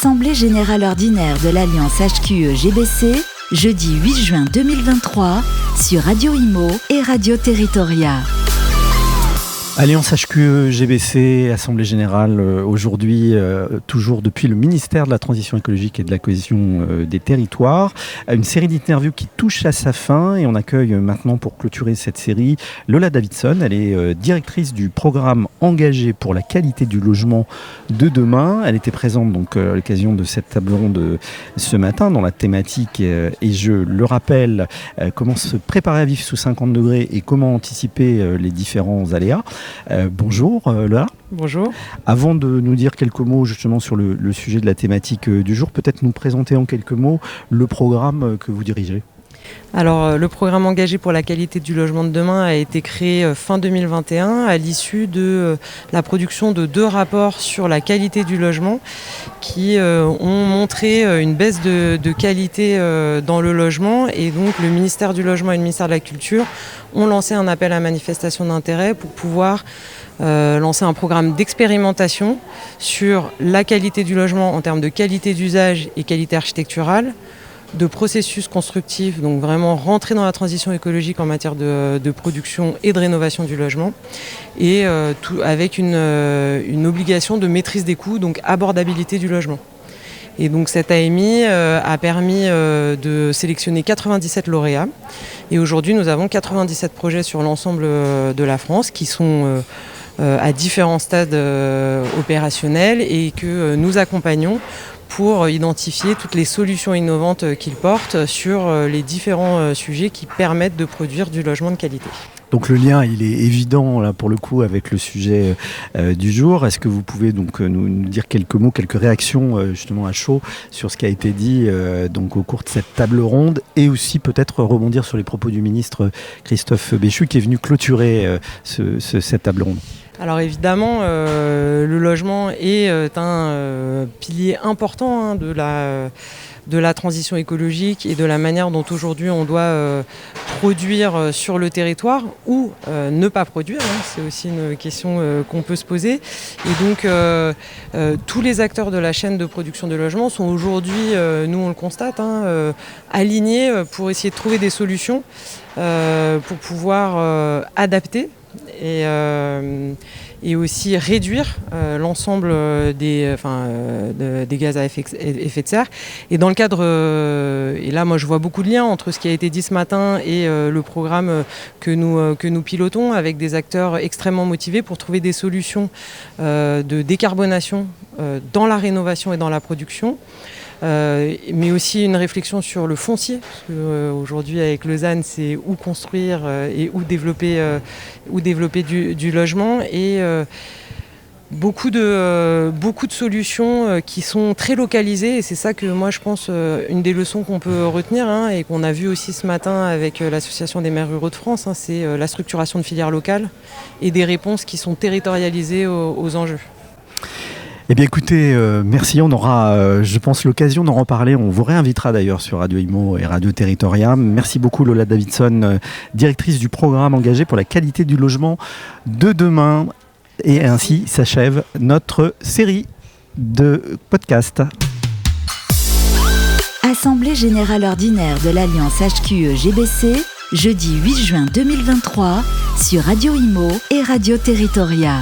Assemblée générale ordinaire de l'Alliance HQE-GBC, jeudi 8 juin 2023, sur Radio Imo et Radio Territoria. Alliance HQE-GBC, Assemblée Générale, aujourd'hui, toujours depuis le ministère de la Transition écologique et de la cohésion des territoires. Une série d'interviews qui touche à sa fin et on accueille maintenant pour clôturer cette série Lola Davidson. Elle est directrice du programme engagé pour la qualité du logement de demain. Elle était présente donc à l'occasion de cette table ronde ce matin dont la thématique est, je le rappelle, comment se préparer à vivre sous 50 degrés et comment anticiper les différents aléas. Bonjour Lola. Bonjour. Avant de nous dire quelques mots justement sur le sujet de la thématique du jour, peut-être nous présenter en quelques mots le programme que vous dirigez. Alors, le programme engagé pour la qualité du logement de demain a été créé fin 2021 à l'issue de la production de 2 rapports sur la qualité du logement qui ont montré une baisse de qualité dans le logement, et donc le ministère du Logement et le ministère de la Culture ont lancé un appel à manifestation d'intérêt pour pouvoir lancer un programme d'expérimentation sur la qualité du logement en termes de qualité d'usage et qualité architecturale, de processus constructifs, donc vraiment rentrer dans la transition écologique en matière de production et de rénovation du logement, et tout, avec une obligation de maîtrise des coûts, donc abordabilité du logement. Et donc cet AMI a permis de sélectionner 97 lauréats, et aujourd'hui nous avons 97 projets sur l'ensemble de la France qui sont à différents stades opérationnels et que nous accompagnons pour identifier toutes les solutions innovantes qu'ils portent sur les différents sujets qui permettent de produire du logement de qualité. Donc le lien, il est évident là pour le coup avec le sujet du jour. Est-ce que vous pouvez donc nous dire quelques mots, quelques réactions justement à chaud sur ce qui a été dit donc au cours de cette table ronde, et aussi peut-être rebondir sur les propos du ministre Christophe Béchu qui est venu clôturer cette table ronde? Alors évidemment, le logement est un pilier important de la transition écologique et de la manière dont aujourd'hui on doit produire sur le territoire ou ne pas produire. C'est aussi une question qu'on peut se poser. Et donc tous les acteurs de la chaîne de production de logement sont aujourd'hui, nous on le constate, alignés pour essayer de trouver des solutions pour pouvoir adapter et aussi réduire l'ensemble des gaz à effet de serre. Et dans le cadre, et là moi je vois beaucoup de liens entre ce qui a été dit ce matin et le programme que nous pilotons avec des acteurs extrêmement motivés pour trouver des solutions de décarbonation dans la rénovation et dans la production. Mais aussi une réflexion sur le foncier, parce qu'aujourd'hui avec Lausanne c'est où construire et où développer du logement, et beaucoup de solutions qui sont très localisées, et c'est ça que moi je pense une des leçons qu'on peut retenir et qu'on a vu aussi ce matin avec l'Association des maires ruraux de France, c'est la structuration de filières locales et des réponses qui sont territorialisées aux enjeux. Eh bien écoutez, merci, on aura je pense l'occasion d'en reparler, on vous réinvitera d'ailleurs sur Radio Imo et Radio Territoria. Merci beaucoup Lola Davidson, directrice du programme engagé pour la qualité du logement de demain, et ainsi s'achève notre série de podcasts. Assemblée générale ordinaire de l'Alliance HQE-GBC, jeudi 8 juin 2023, sur Radio Imo et Radio Territoria.